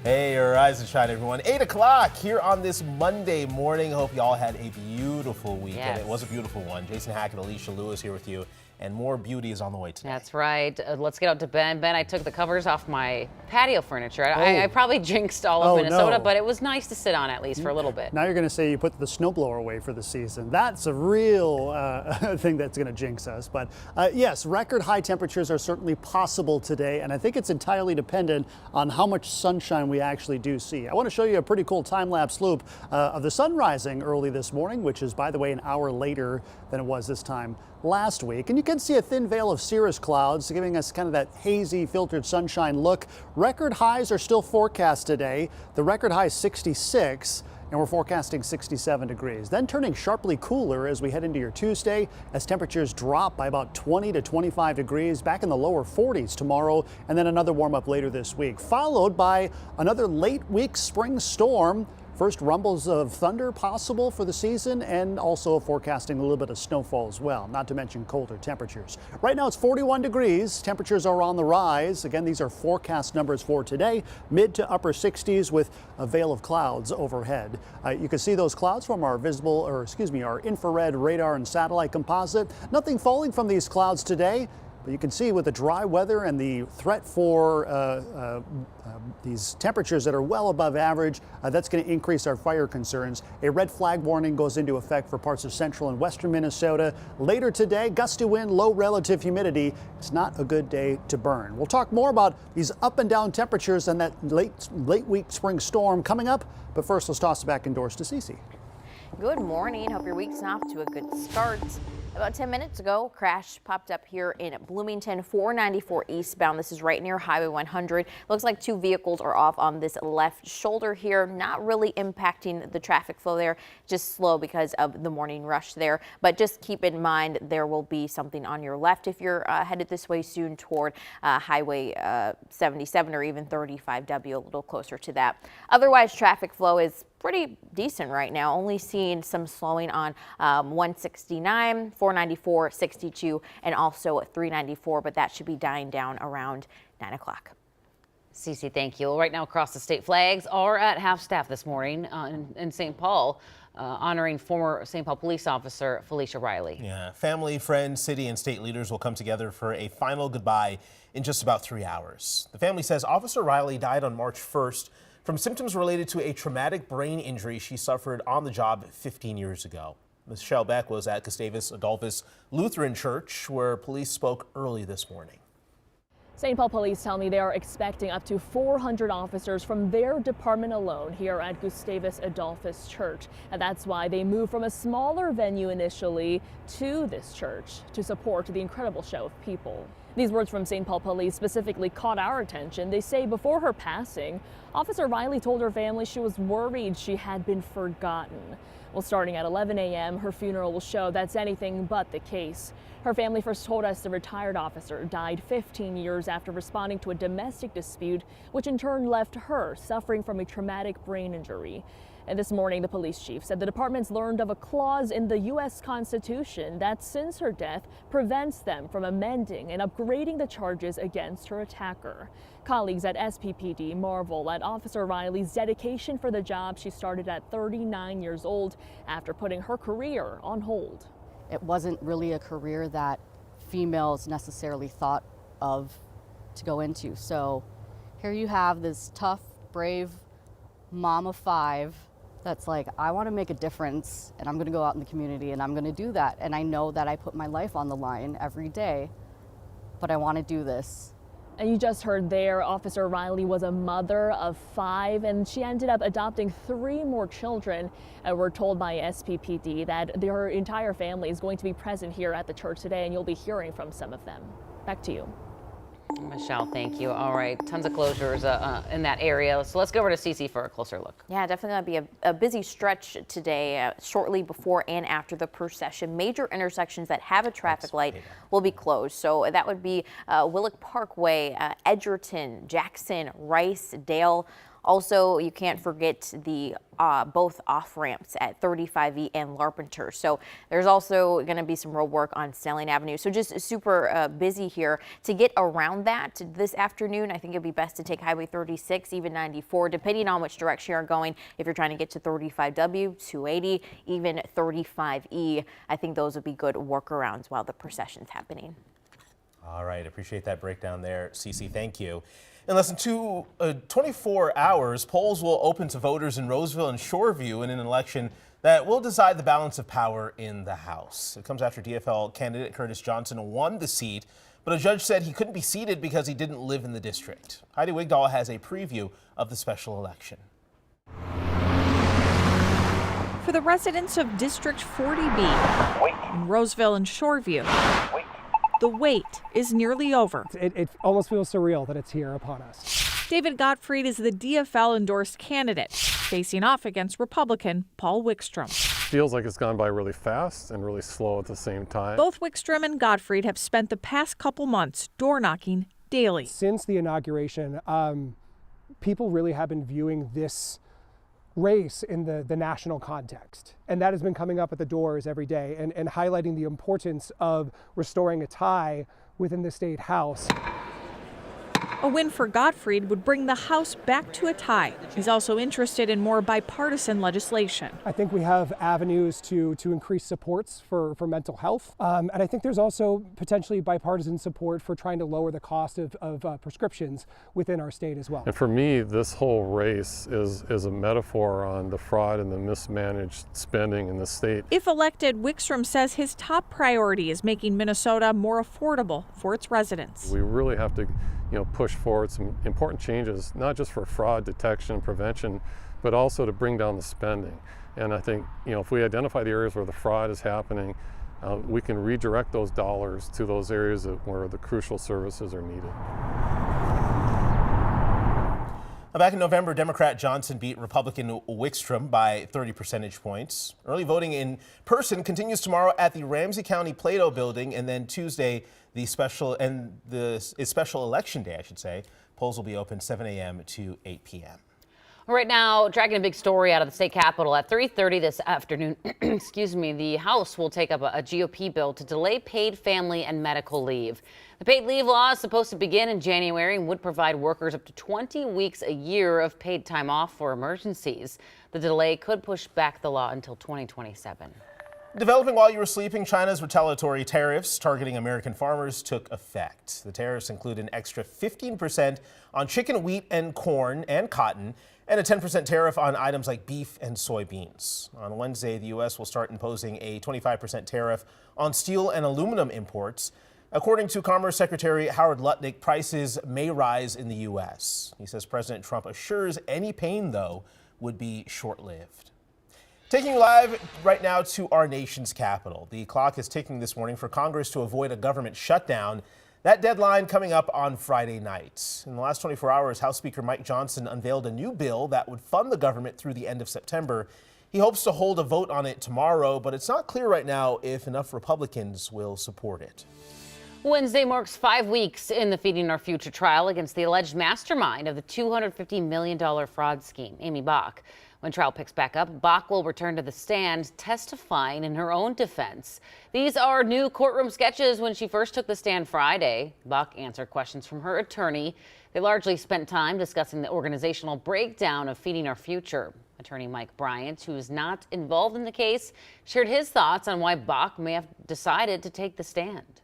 Hey, rise and shine, everyone. 8 o'clock here on this Monday morning. Hope y'all had a beautiful weekend. Yes. It was a beautiful one. Jason Hackett, Alicia Lewis here with you, and more beauty is on the way today. That's right. Let's get out to Ben. Ben, I took the covers off my patio furniture. I probably jinxed all of Minnesota, but it was nice to sit on at least for a little bit. Now you're going to say you put the snowblower away for the season. That's a real thing that's going to jinx us. But yes, record high temperatures are certainly possible today, and I think it's entirely dependent on how much sunshine we actually do see. I want to show you a pretty cool time-lapse loop of the sun rising early this morning, which is, by the way, an hour later than it was this time last week. And you can see a thin veil of cirrus clouds giving us kind of that hazy filtered sunshine look. Record highs are still forecast today. The record high is 66. And we're forecasting 67 degrees. Then turning sharply cooler as we head into your Tuesday as temperatures drop by about 20 to 25 degrees, back in the lower 40s tomorrow, and then another warm up later this week, followed by another late week spring storm. First rumbles of thunder possible for the season, and also forecasting a little bit of snowfall as well, not to mention colder temperatures. Right now it's 41 degrees. Temperatures are on the rise. Again, these are forecast numbers for today, mid to upper 60s with a veil of clouds overhead. You can see those clouds from our our infrared radar and satellite composite. Nothing falling from these clouds today. But you can see with the dry weather and the threat for these temperatures that are well above average, that's going to increase our fire concerns. A red flag warning goes into effect for parts of central and western Minnesota. Later today, gusty wind, low relative humidity. It's not a good day to burn. We'll talk more about these up and down temperatures and that late week spring storm coming up. But first, let's toss it back indoors to Cece. Good morning. Hope your week's off to a good start. About 10 minutes ago, crash popped up here in Bloomington, 494 eastbound. This is right near Highway 100. Looks like two vehicles are off on this left shoulder here, not really impacting the traffic flow there, just slow because of the morning rush there. But just keep in mind there will be something on your left if you're headed this way soon toward Highway 77 or even 35W, a little closer to that. Otherwise, traffic flow is pretty decent right now, only seeing some slowing on 169, 494, 62, and also 394, but that should be dying down around 9 o'clock. Cece, thank you. Right now across the state, flags are at half-staff this morning in St. Paul, honoring former St. Paul police officer Felicia Riley. Yeah, family, friends, city, and state leaders will come together for a final goodbye in just about 3 hours. The family says Officer Riley died on March 1st from symptoms related to a traumatic brain injury she suffered on the job 15 years ago. Michelle Beck was at Gustavus Adolphus Lutheran Church, where police spoke early this morning. St. Paul police tell me they are expecting up to 400 officers from their department alone here at Gustavus Adolphus Church. And that's why they moved from a smaller venue initially to this church to support the incredible show of people. These words from St. Paul police specifically caught our attention. They say before her passing, Officer Riley told her family she was worried she had been forgotten. Well, starting at 11 a.m., her funeral will show that's anything but the case. Her family first told us the retired officer died 15 years after responding to a domestic dispute, which in turn left her suffering from a traumatic brain injury. And this morning, the police chief said the department's learned of a clause in the U.S. Constitution that, since her death, prevents them from amending and upgrading the charges against her attacker. Colleagues at SPPD marvel at Officer Riley's dedication for the job she started at 39 years old after putting her career on hold. It wasn't really a career that females necessarily thought of to go into. So here you have this tough, brave mom of 5 that's like, I want to make a difference and I'm going to go out in the community and I'm going to do that. And I know that I put my life on the line every day, but I want to do this. And you just heard there, Officer Riley was a mother of 5, and she ended up adopting 3 more children. And we're told by SPPD that her entire family is going to be present here at the church today, and you'll be hearing from some of them. Back to you. Michelle, thank you. All right, tons of closures in that area. So let's go over to Cece for a closer look. Yeah, definitely going to be a busy stretch today, shortly before and after the procession. Major intersections that have a traffic light will be closed. So that would be Willick Parkway, Edgerton, Jackson, Rice, Dale. Also, you can't forget the both off ramps at 35E and Larpenteur. So there's also going to be some road work on Snelling Avenue. So just super busy here. To get around that this afternoon, I think it'd be best to take Highway 36, even 94, depending on which direction you're going. If you're trying to get to 35W, 280, even 35E, I think those would be good workarounds while the procession's happening. All right, appreciate that breakdown there, Cece. Thank you. In less than 24 hours, polls will open to voters in Roseville and Shoreview in an election that will decide the balance of power in the House. It comes after DFL candidate Curtis Johnson won the seat, but a judge said he couldn't be seated because he didn't live in the district. Heidi Wigdahl has a preview of the special election. For the residents of District 40B in Roseville and Shoreview, the wait is nearly over. It almost feels surreal that it's here upon us. David Gottfried is the DFL-endorsed candidate, facing off against Republican Paul Wickstrom. Feels like it's gone by really fast and really slow at the same time. Both Wickstrom and Gottfried have spent the past couple months door-knocking daily. Since the inauguration, people really have been viewing this race in the national context. And that has been coming up at the doors every day and highlighting the importance of restoring a tie within the state house. A win for Gottfried would bring the House back to a tie. He's also interested in more bipartisan legislation. I think we have avenues to increase supports for mental health. And I think there's also potentially bipartisan support for trying to lower the cost of prescriptions within our state as well. And for me, this whole race is a metaphor on the fraud and the mismanaged spending in the state. If elected, Wickstrom says his top priority is making Minnesota more affordable for its residents. We really have to push forward some important changes, not just for fraud detection and prevention, but also to bring down the spending. And I think, if we identify the areas where the fraud is happening, we can redirect those dollars to those areas where the crucial services are needed. Back in November, Democrat Johnson beat Republican Wickstrom by 30 percentage points. Early voting in person continues tomorrow at the Ramsey County Plato Building, and then Tuesday, the special election day, I should say. Polls will be open 7 a.m. to 8 p.m. Right now, dragging a big story out of the state capitol at 3:30 this afternoon. Excuse me. The House will take up a GOP bill to delay paid family and medical leave. The paid leave law is supposed to begin in January and would provide workers up to 20 weeks a year of paid time off for emergencies. The delay could push back the law until 2027. Developing while you were sleeping, China's retaliatory tariffs targeting American farmers took effect. The tariffs include an extra 15% on chicken, wheat, and corn and cotton, and a 10% tariff on items like beef and soybeans. On Wednesday, the U.S. will start imposing a 25% tariff on steel and aluminum imports. According to Commerce Secretary Howard Lutnick, prices may rise in the U.S. He says President Trump assures any pain, though, would be short-lived. Taking you live right now to our nation's capital. The clock is ticking this morning for Congress to avoid a government shutdown. That deadline coming up on Friday night. In the last 24 hours, House Speaker Mike Johnson unveiled a new bill that would fund the government through the end of September. He hopes to hold a vote on it tomorrow, but it's not clear right now if enough Republicans will support it. Wednesday marks 5 weeks in the Feeding Our Future trial against the alleged mastermind of the $250 million fraud scheme, Amy Bach. When trial picks back up, Bach will return to the stand, testifying in her own defense. These are new courtroom sketches when she first took the stand Friday. Bach answered questions from her attorney. They largely spent time discussing the organizational breakdown of Feeding Our Future. Attorney Mike Bryant, who is not involved in the case, shared his thoughts on why Bach may have decided to take the stand.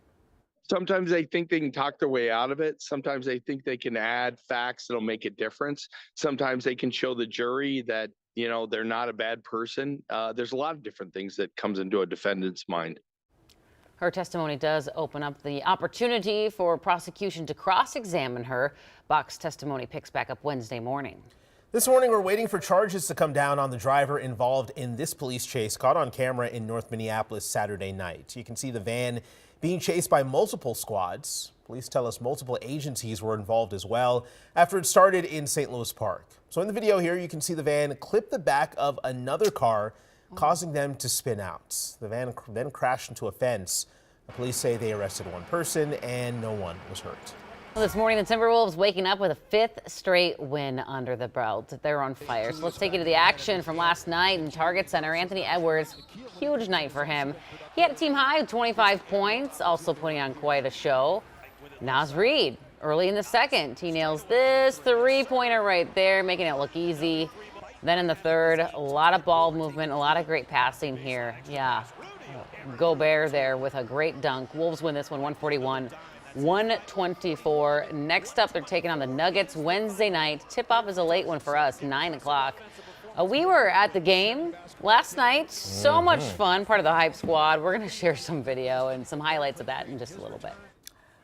Sometimes they think they can talk their way out of it. Sometimes they think they can add facts that'll make a difference. Sometimes they can show the jury that, they're not a bad person. There's a lot of different things that comes into a defendant's mind. Her testimony does open up the opportunity for prosecution to cross-examine her. Bach's testimony picks back up Wednesday morning. This morning, we're waiting for charges to come down on the driver involved in this police chase caught on camera in North Minneapolis Saturday night. You can see the van being chased by multiple squads. Police tell us multiple agencies were involved as well after it started in St. Louis Park. So in the video here, you can see the van clip the back of another car, causing them to spin out. The van then crashed into a fence. The police say they arrested one person and no one was hurt. Well, this morning, the Timberwolves waking up with a 5th straight win under the belt. They're on fire. So let's take you to the action from last night in Target Center. Anthony Edwards, huge night for him. He had a team high of 25 points, also putting on quite a show. Naz Reid, early in the second, he nails this three-pointer right there, making it look easy. Then in the third, a lot of ball movement, a lot of great passing here. Yeah, Gobert there with a great dunk. Wolves win this one 141-124. Next up, they're taking on the Nuggets Wednesday night. Tip-off is a late one for us, 9 o'clock. We were at the game last night. So much fun, part of the Hype Squad. We're going to share some video and some highlights of that in just a little bit.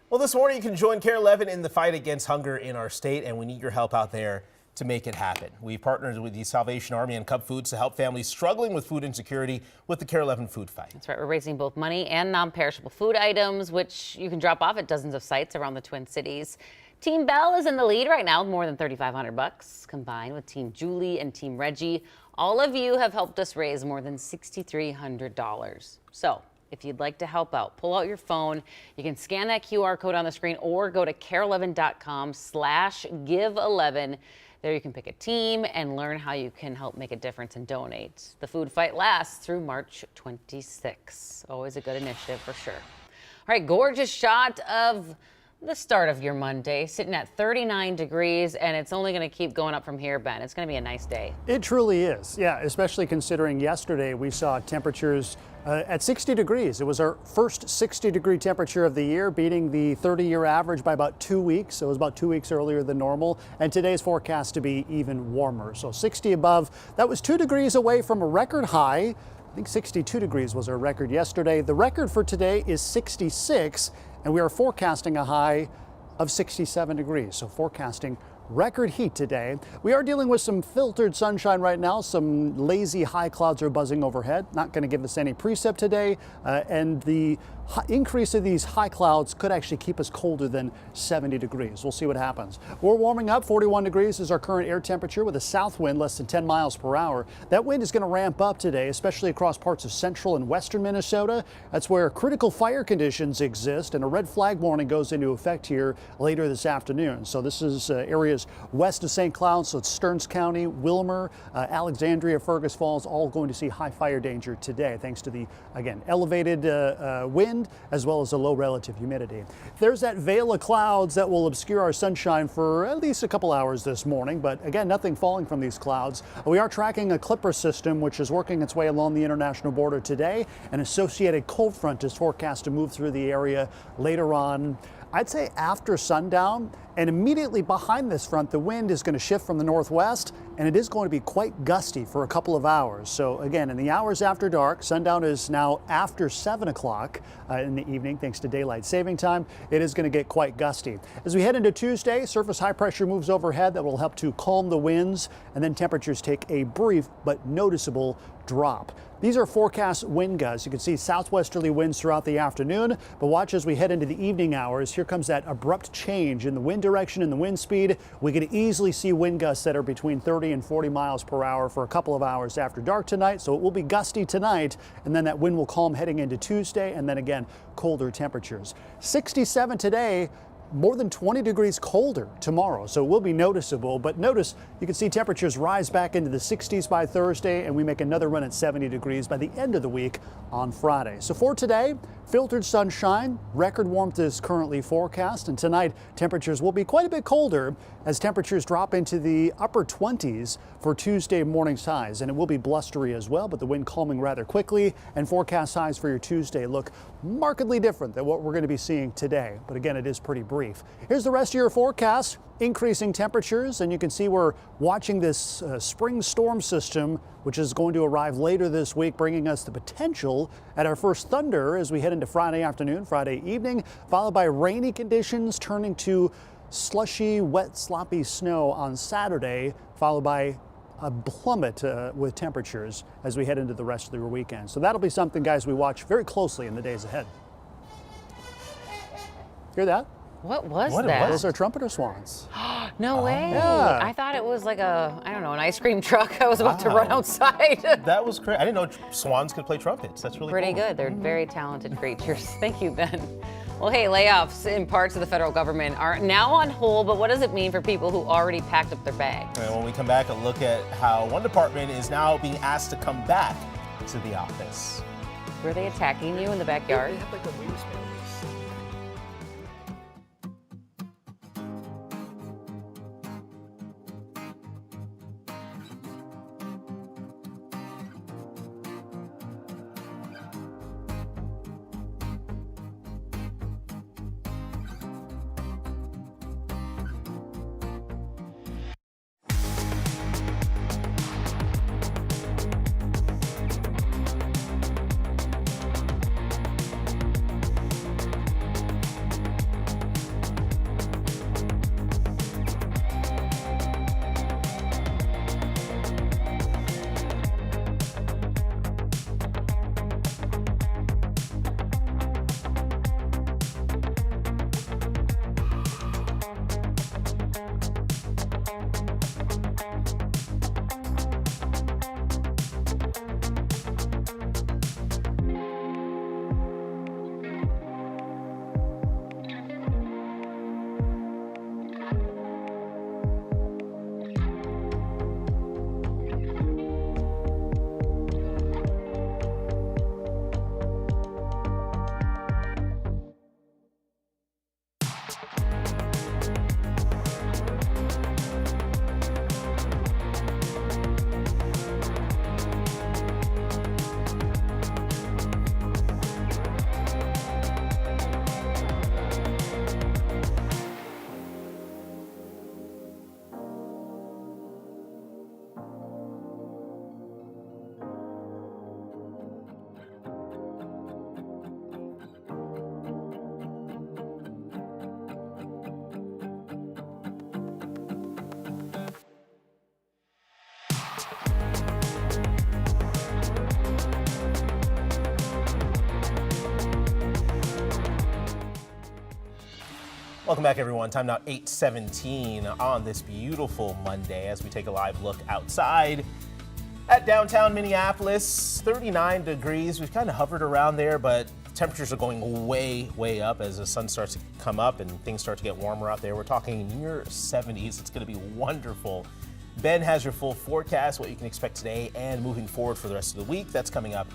Well, this morning you can join KARE 11 in the fight against hunger in our state, and we need your help out there to make it happen. We've partnered with the Salvation Army and Cup Foods to help families struggling with food insecurity with the KARE 11 food fight. That's right. We're raising both money and non-perishable food items, which you can drop off at dozens of sites around the Twin Cities. Team Bell is in the lead right now with more than $3,500 combined with Team Julie and Team Reggie. All of you have helped us raise more than $6,300. So if you'd like to help out, pull out your phone. You can scan that QR code on the screen or go to kare11.com/give11. There you can pick a team and learn how you can help make a difference and donate. The food fight lasts through March 26. Always a good initiative for sure. All right, gorgeous shot of the start of your Monday, sitting at 39 degrees, and it's only going to keep going up from here, Ben. It's going to be a nice day. It truly is, yeah, especially considering yesterday we saw temperatures at 60 degrees. It was our first 60-degree temperature of the year, beating the 30-year average by about 2 weeks. So it was about 2 weeks earlier than normal, and today's forecast to be even warmer. So 60 above, that was 2 degrees away from a record high. I think 62 degrees was our record yesterday. The record for today is 66, and we are forecasting a high of 67 degrees. So forecasting record heat today. We are dealing with some filtered sunshine right now. Some lazy high clouds are buzzing overhead. Not going to give us any precip today. And the increase of these high clouds could actually keep us colder than 70 degrees. We'll see what happens. We're warming up. 41 degrees is our current air temperature with a south wind less than 10 miles per hour. That wind is going to ramp up today, especially across parts of central and western Minnesota. That's where critical fire conditions exist, and a red flag warning goes into effect here later this afternoon. So this is areas west of St. Cloud, so it's Stearns County, Wilmer, Alexandria, Fergus Falls, all going to see high fire danger today, thanks to the, again, elevated wind as well as the low relative humidity. There's that veil of clouds that will obscure our sunshine for at least a couple hours this morning, but again, nothing falling from these clouds. We are tracking a Clipper system, which is working its way along the international border today. An associated cold front is forecast to move through the area later on, I'd say after sundown, and immediately behind this front, the wind is going to shift from the northwest, and it is going to be quite gusty for a couple of hours. So again, in the hours after dark, sundown is now after 7 o'clock in the evening, thanks to daylight saving time. It is going to get quite gusty. As we head into Tuesday, surface high pressure moves overhead that will help to calm the winds, and then temperatures take a brief but noticeable drop. These are forecast wind gusts. You can see southwesterly winds throughout the afternoon, but watch as we head into the evening hours. Here comes that abrupt change in the wind direction and the wind speed. We could easily see wind gusts that are between 30 and 40 miles per hour for a couple of hours after dark tonight. So it will be gusty tonight, and then that wind will calm heading into Tuesday, and then again, colder temperatures. 67 today. More than 20 degrees colder tomorrow, so it will be noticeable. But notice you can see temperatures rise back into the 60s by Thursday, and we make another run at 70 degrees by the end of the week on Friday. So for today, filtered sunshine, record warmth is currently forecast, and tonight temperatures will be quite a bit colder as temperatures drop into the upper 20s for Tuesday morning's highs, and it will be blustery as well, but the wind calming rather quickly, and forecast highs for your Tuesday look markedly different than what we're going to be seeing today. But again, it is pretty brief. Here's the rest of your forecast. Increasing temperatures, and you can see we're watching this spring storm system, which is going to arrive later this week, bringing us the potential at our first thunder as we head into Friday afternoon, Friday evening, followed by rainy conditions turning to slushy, wet, sloppy snow on Saturday, followed by a plummet with temperatures as we head into the rest of the weekend. So that'll be something, guys, we watch very closely in the days ahead. Hear that? What was that? Those are trumpeter swans. No way. Yeah. I thought it was like a, I don't know, an ice cream truck. I was about to run outside. That was great. I didn't know swans could play trumpets. That's really Pretty cool. good. They're very talented creatures. Thank you, Ben. Well, hey, layoffs in parts of the federal government are now on hold, but what does it mean for people who already packed up their bags? And when we come back, a look at how one department is now being asked to come back to the office. Were they attacking you in the backyard? They have like a wingspan. Welcome back, everyone. Time now 8:17 on this beautiful Monday as we take a live look outside at downtown Minneapolis. 39 degrees. We've kind of hovered around there, but temperatures are going way, way up as the sun starts to come up and things start to get warmer out there. We're talking near 70s. It's going to be wonderful. Ben has your full forecast, what you can expect today and moving forward for the rest of the week. That's coming up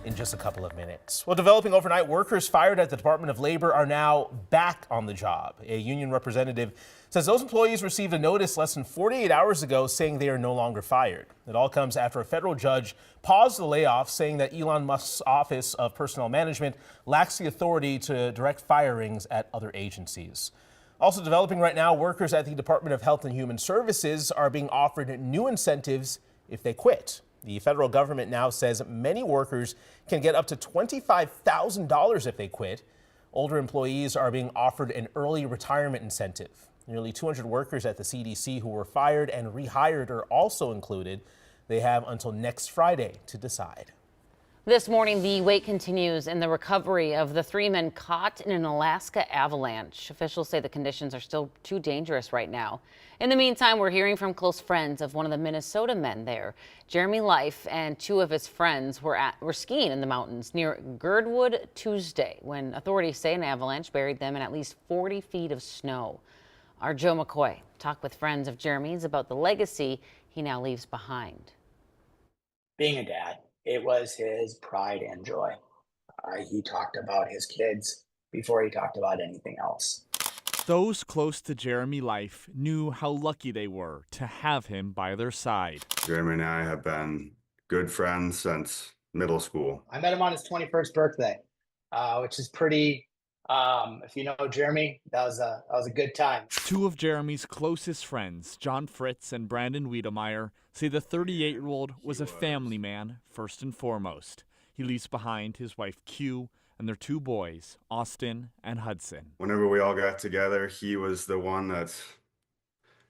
in just a couple of minutes. Well, developing overnight, workers fired at the Department of Labor are now back on the job. A union representative says those employees received a notice less than 48 hours ago saying they are no longer fired. It all comes after a federal judge paused the layoffs, saying that Elon Musk's Office of Personnel Management lacks the authority to direct firings at other agencies. Also developing right now, workers at the Department of Health and Human Services are being offered new incentives if they quit. The federal government now says many workers can get up to $25,000 if they quit. Older employees are being offered an early retirement incentive. Nearly 200 workers at the CDC who were fired and rehired are also included. They have until next Friday to decide. This morning, the wait continues in the recovery of the 3 men caught in an Alaska avalanche. Officials say the conditions are still too dangerous right now. In the meantime, we're hearing from close friends of one of the Minnesota men there. Jeremy Life and 2 of his friends were skiing in the mountains near Girdwood Tuesday when authorities say an avalanche buried them in at least 40 feet of snow. Our Joe McCoy talked with friends of Jeremy's about the legacy he now leaves behind. Being a dad, it was his pride and joy. He talked about his kids before he talked about anything else. Those close to Jeremy Life knew how lucky they were to have him by their side. Jeremy and I have been good friends since middle school. I met him on his 21st birthday, which is pretty, if you know Jeremy, that was a good time. 2 of Jeremy's closest friends, John Fritz and Brandon Wiedemeyer, say the 38-year-old was a family man first and foremost. He leaves behind his wife Q and their 2 boys, Austin and Hudson. Whenever we all got together, he was the one that's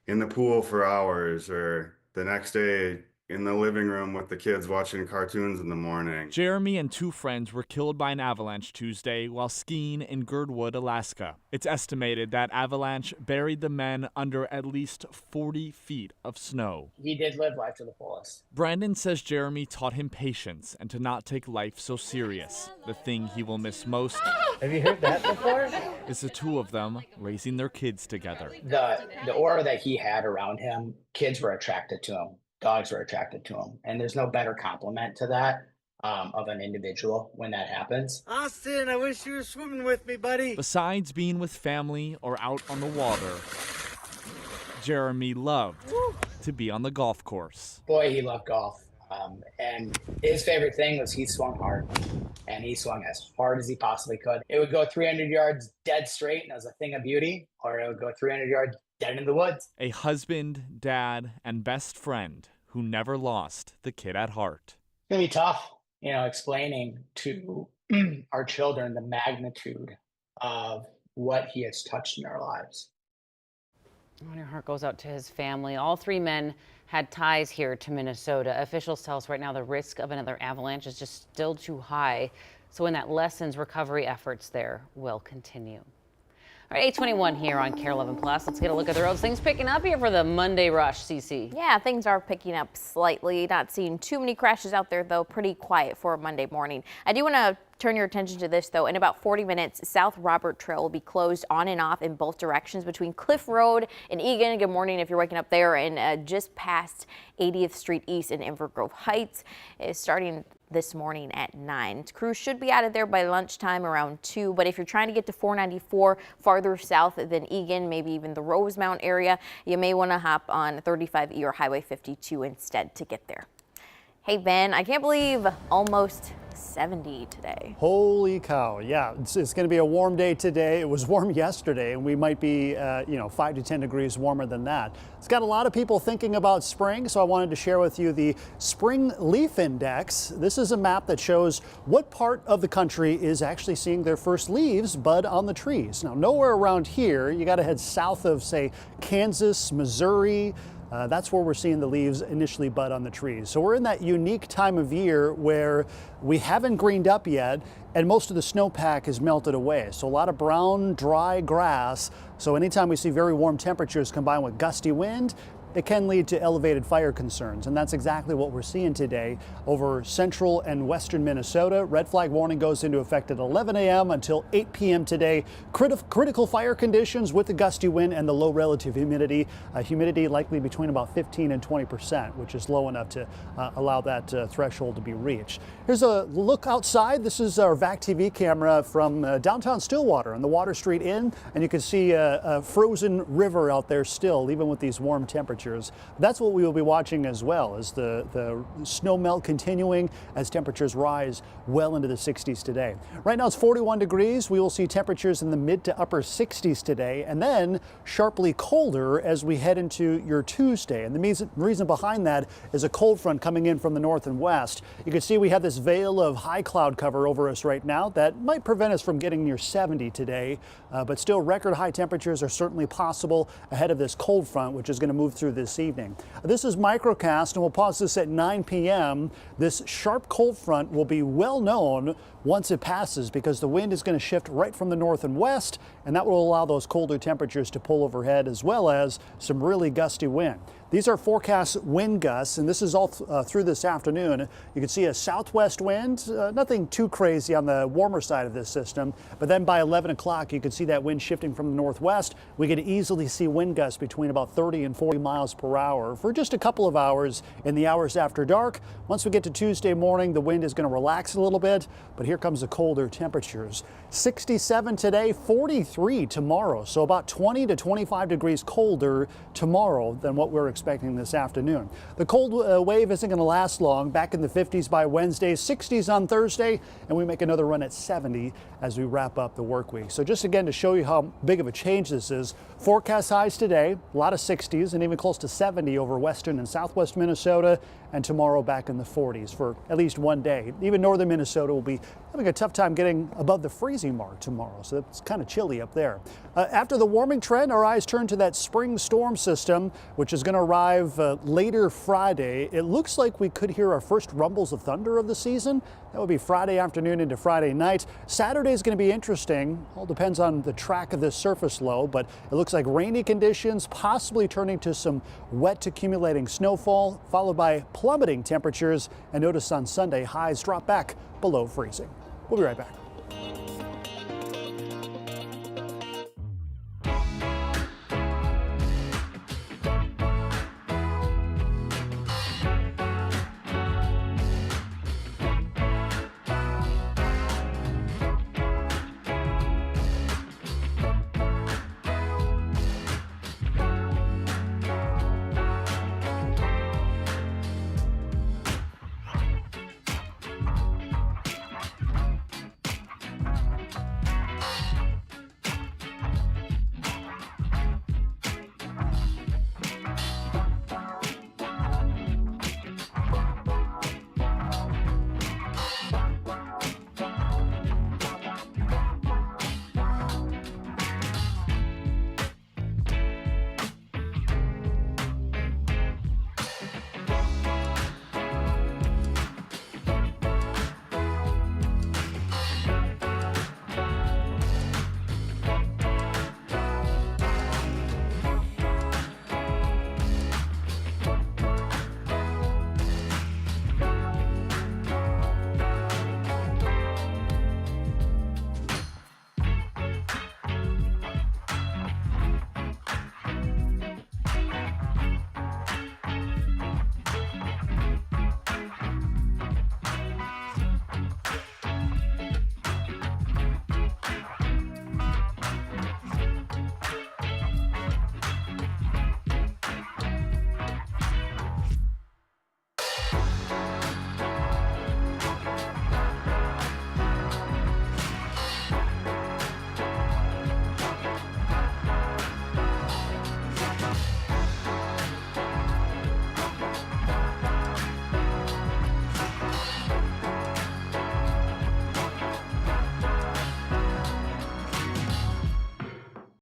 in the pool for hours, or the next day in the living room with the kids watching cartoons in the morning. Jeremy and 2 friends were killed by an avalanche Tuesday while skiing in Girdwood, Alaska. It's estimated that avalanche buried the men under at least 40 feet of snow. He did live life to the fullest. Brandon says Jeremy taught him patience and to not take life so serious. The thing he will miss most, Have you heard that before? is the 2 of them raising their kids together. The aura that he had around him, kids were attracted to him. Dogs were attracted to him. And there's no better compliment to that of an individual when that happens. Austin, I wish you were swimming with me, buddy. Besides being with family or out on the water, Jeremy loved to be on the golf course. Boy, he loved golf. And his favorite thing was he swung hard. And he swung as hard as he possibly could. It would go 300 yards dead straight, and it was a thing of beauty, or it would go 300 yards dead in the woods. A husband, dad, and best friend who never lost the kid at heart. It's going to be tough, explaining to our children the magnitude of what he has touched in our lives. And your heart goes out to his family. All 3 men had ties here to Minnesota. Officials tell us right now the risk of another avalanche is just still too high. So in that lessons, recovery efforts there will continue. All right, 8:21 here on KARE 11 Plus. Let's get a look at the roads. Things picking up here for the Monday rush, CC. Yeah, things are picking up slightly. Not seeing too many crashes out there, though. Pretty quiet for a Monday morning. I do want to turn your attention to this, though. In about 40 minutes, South Robert Trail will be closed on and off in both directions between Cliff Road and Egan. Good morning if you're waking up there, and just past 80th Street East in Inver Grove Heights. Is starting this morning at 9. Crews should be out of there by lunchtime around 2. But if you're trying to get to 494 farther south than Egan, maybe even the Rosemount area, you may want to hop on 35E or Highway 52 instead to get there. Hey, Ben, I can't believe almost 70 today. Holy cow. Yeah, it's going to be a warm day today. It was warm yesterday, and we might be, 5 to 10 degrees warmer than that. It's got a lot of people thinking about spring, so I wanted to share with you the Spring Leaf Index. This is a map that shows what part of the country is actually seeing their first leaves bud on the trees. Now, nowhere around here. You got to head south of, say, Kansas, Missouri. That's where we're seeing the leaves initially bud on the trees. So we're in that unique time of year where we haven't greened up yet and most of the snowpack has melted away. So a lot of brown, dry grass. So anytime we see very warm temperatures combined with gusty wind, it can lead to elevated fire concerns, and that's exactly what we're seeing today over central and western Minnesota. Red flag warning goes into effect at 11 a.m. until 8 p.m. today. Critical fire conditions with the gusty wind and the low relative humidity. Humidity likely between about 15 and 20%, which is low enough to allow that threshold to be reached. Here's a look outside. This is our VAC TV camera from downtown Stillwater on the Water Street Inn, and you can see a frozen river out there still, even with these warm temperatures. That's what we will be watching as well, as the snow melt continuing as temperatures rise well into the 60s today. Right now it's 41 degrees. We will see temperatures in the mid to upper 60s today, and then sharply colder as we head into your Tuesday. And the reason behind that is a cold front coming in from the north and west. You can see we have this veil of high cloud cover over us right now that might prevent us from getting near 70 today, but still record high temperatures are certainly possible ahead of this cold front, which is going to move through this evening. This is Microcast, and we'll pause this at 9 p.m. This sharp cold front will be well known once it passes because the wind is going to shift right from the north and west, and that will allow those colder temperatures to pull overhead as well as some really gusty wind. These are forecast wind gusts, and this is all through this afternoon. You can see a southwest wind, nothing too crazy on the warmer side of this system, but then by 11 o'clock you can see that wind shifting from the northwest. We could easily see wind gusts between about 30 and 40 miles per hour for just a couple of hours in the hours after dark. Once we get to Tuesday morning, the wind is going to relax a little bit, but here comes the colder temperatures. 67 today, 43 tomorrow, so about 20 to 25 degrees colder tomorrow than what we're expecting this afternoon. The cold wave isn't going to last long. Back in the 50s by Wednesday, 60s on Thursday, and we make another run at 70 as we wrap up the work week. So just again to show you how big of a change this is, forecast highs today, a lot of 60s and even close falls to 70 over western and southwest Minnesota, and tomorrow back in the 40s for at least one day. Even northern Minnesota will be having a tough time getting above the freezing mark tomorrow, so it's kind of chilly up there. After the warming trend, our eyes turn to that spring storm system, which is going to arrive later Friday. It looks like we could hear our first rumbles of thunder of the season. That would be Friday afternoon into Friday night. Saturday is going to be interesting. All depends on the track of this surface low, but it looks like rainy conditions, possibly turning to some wet accumulating snowfall, followed by plummeting temperatures. And notice on Sunday, highs drop back below freezing. We'll be right back.